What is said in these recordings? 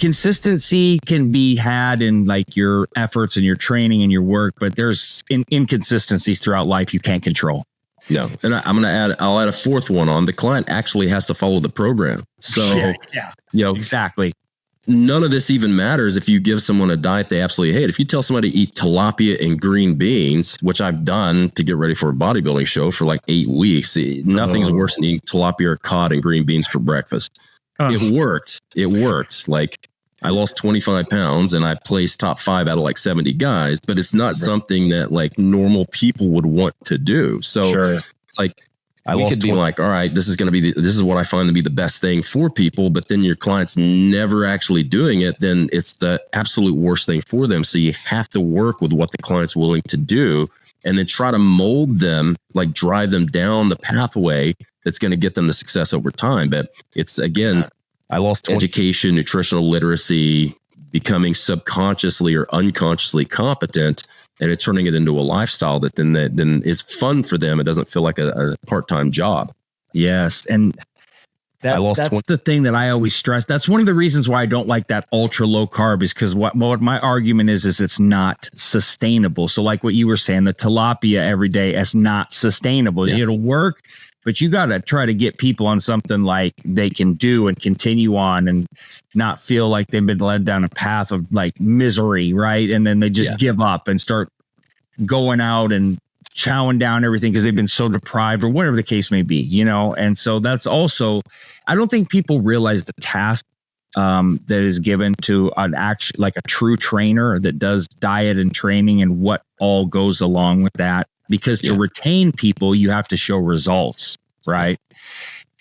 consistency can be had in like your efforts and your training and your work, but there's inconsistencies throughout life you can't control. No. And I'll add a fourth one on. The client actually has to follow the program. So, Exactly. None of this even matters if you give someone a diet they absolutely hate. If you tell somebody to eat tilapia and green beans, which I've done to get ready for a bodybuilding show for like 8 weeks, nothing's worse than eating tilapia or cod and green beans for breakfast. It worked. Like I lost 25 pounds and I placed top 5 out of like 70 guys, but it's not something that like normal people would want to do. So it's like, we could be like, all right, this is what I find to be the best thing for people. But then your client's never actually doing it. Then it's the absolute worst thing for them. So you have to work with what the client's willing to do and then try to mold them, like drive them down the pathway that's going to get them to success over time. But it's, again, I lost education, nutritional literacy, becoming subconsciously or unconsciously competent, and it's turning it into a lifestyle that then is fun for them. It doesn't feel like a part-time job. Yes. And that's the thing that I always stress. That's one of the reasons why I don't like that ultra low carb is because what my argument is it's not sustainable. So like what you were saying, the tilapia every day is not sustainable. Yeah. It'll work, but you got to try to get people on something like they can do and continue on and not feel like they've been led down a path of like misery, right? And then they just give up and start going out and chowing down everything because they've been so deprived or whatever the case may be, you know? And so that's also, I don't think people realize the task that is given to an like a true trainer that does diet and training and what all goes along with that. Because to retain people, you have to show results, right?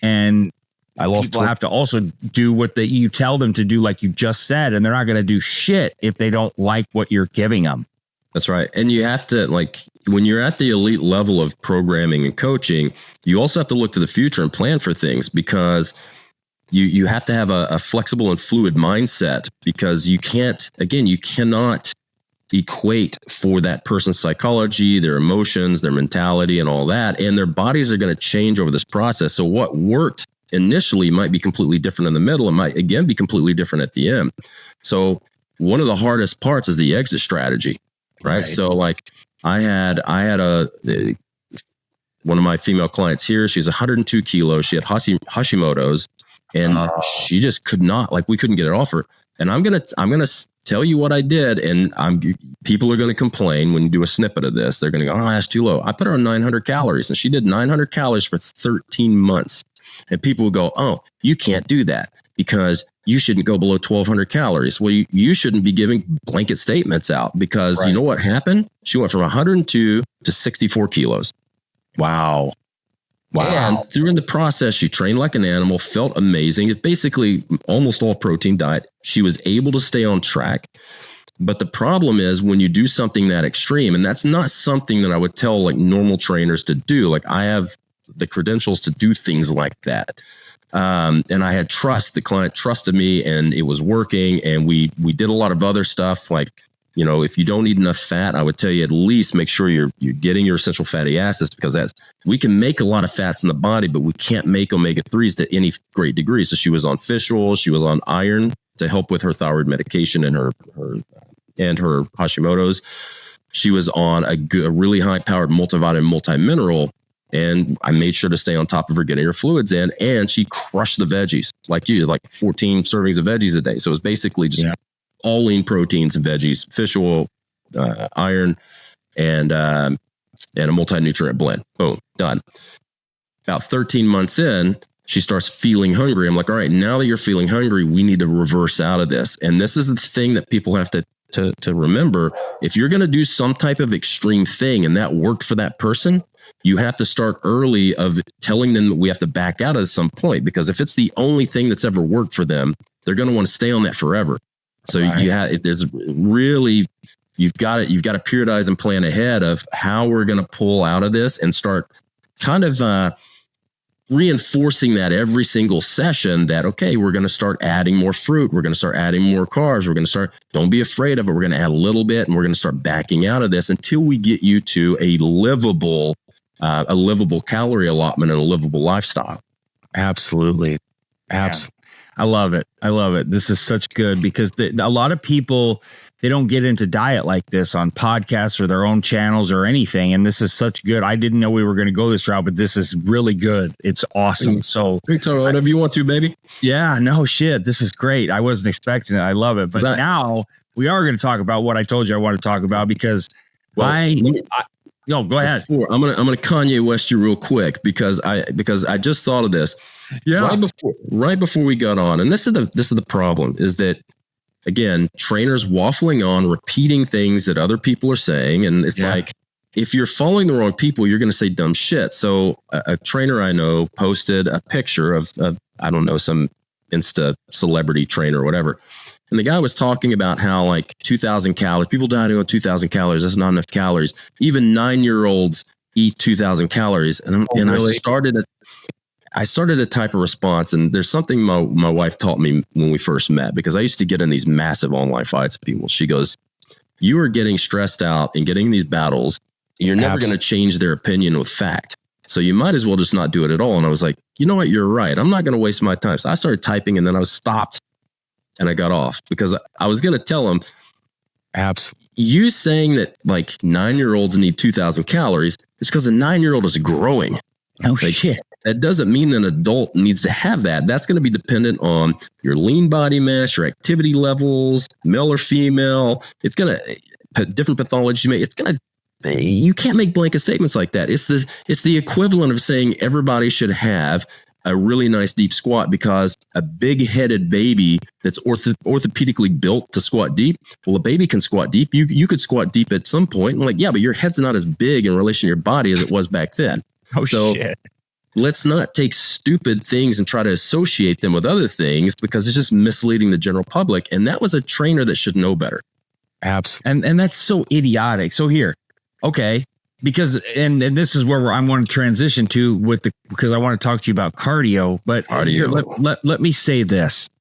And people have to also do what you tell them to do, like you just said, and they're not going to do shit if they don't like what you're giving them. That's right. And you have to, like, when you're at the elite level of programming and coaching, you also have to look to the future and plan for things because you have to have a flexible and fluid mindset because you cannot equate for that person's psychology, their emotions, their mentality, and all that. And their bodies are going to change over this process. So what worked initially might be completely different in the middle and might again be completely different at the end. So one of the hardest parts is the exit strategy, right? So like I had one of my female clients here, she's 102 kilos. She had Hashimoto's and she just could not, like we couldn't get it off her. And I'm going to tell you what I did. And people are going to complain when you do a snippet of this. They're going to go, oh, that's too low. I put her on 900 calories and she did 900 calories for 13 months. And people will go, oh, you can't do that because you shouldn't go below 1,200 calories. Well, you shouldn't be giving blanket statements out because you know what happened? She went from 102 to 64 kilos. Wow. And during the process, she trained like an animal, felt amazing. It's basically almost all protein diet. She was able to stay on track. But the problem is when you do something that extreme, and that's not something that I would tell like normal trainers to do. Like I have the credentials to do things like that. And I had trust. The client trusted me and it was working. And we did a lot of other stuff like, you know, if you don't eat enough fat, I would tell you at least make sure you're getting your essential fatty acids because we can make a lot of fats in the body, but we can't make omega-3s to any great degree. So she was on fish oil, she was on iron to help with her thyroid medication and her Hashimoto's. She was on a really high-powered multivitamin, multi-mineral, and I made sure to stay on top of her getting her fluids in, and she crushed the veggies like 14 servings of veggies a day. So it was basically just all lean proteins and veggies, fish oil, iron, and a multi-nutrient blend. Boom, done. About 13 months in, she starts feeling hungry. I'm like, all right, now that you're feeling hungry, we need to reverse out of this. And this is the thing that people have to remember. If you're going to do some type of extreme thing and that worked for that person, you have to start early of telling them that we have to back out at some point, because if it's the only thing that's ever worked for them, they're going to want to stay on that forever. So you've got to periodize and plan ahead of how we're going to pull out of this and start kind of reinforcing that every single session that, okay, we're going to start adding more fruit. We're going to start adding more carbs. We're going to start, don't be afraid of it. We're going to add a little bit and we're going to start backing out of this until we get you to a livable calorie allotment and a livable lifestyle. Absolutely. I love it. I love it. This is such good because a lot of people, they don't get into diet like this on podcasts or their own channels or anything. And this is such good. I didn't know we were going to go this route, but this is really good. It's awesome. So you can tell me whatever you want to, baby. Yeah, no shit. This is great. I wasn't expecting it. I love it. But now we are going to talk about what I told you I want to talk about because go ahead. I'm gonna Kanye West you real quick because I just thought of this. Yeah. Right before we got on, and this is the problem is that again, trainers waffling on, repeating things that other people are saying, and it's like if you're following the wrong people, you're going to say dumb shit. So a trainer I know posted a picture of I don't know, some Insta celebrity trainer or whatever. And the guy was talking about how like 2,000 calories, people dieting on 2,000 calories. That's not enough calories. Even 9-year-olds eat 2,000 calories. And really? I started a type of response. And there's something my wife taught me when we first met, because I used to get in these massive online fights with people. She goes, you are getting stressed out and getting these battles. You're never going to change their opinion with fact. So you might as well just not do it at all. And I was like, you know what? You're right. I'm not going to waste my time. So I started typing and then I was stopped. And I got off because I was going to tell him, absolutely, you saying that like 9-year-olds need 2,000 calories is because a 9-year-old is growing. Oh, shit. That doesn't mean an adult needs to have that. That's going to be dependent on your lean body mass, your activity levels, male or female. It's going to different pathologies you make. It's going to, you can't make blanket statements like that. It's the equivalent of saying everybody should have a really nice deep squat because a big-headed baby that's orthopedically built to squat deep. Well, a baby can squat deep. You could squat deep at some point. I'm like, yeah, but your head's not as big in relation to your body as it was back then. Shit. Let's not take stupid things and try to associate them with other things because it's just misleading the general public. And that was a trainer that should know better. Absolutely. And that's so idiotic. So here, okay. Because and this is where I want to transition to because I want to talk to you about cardio. But here, let me say this.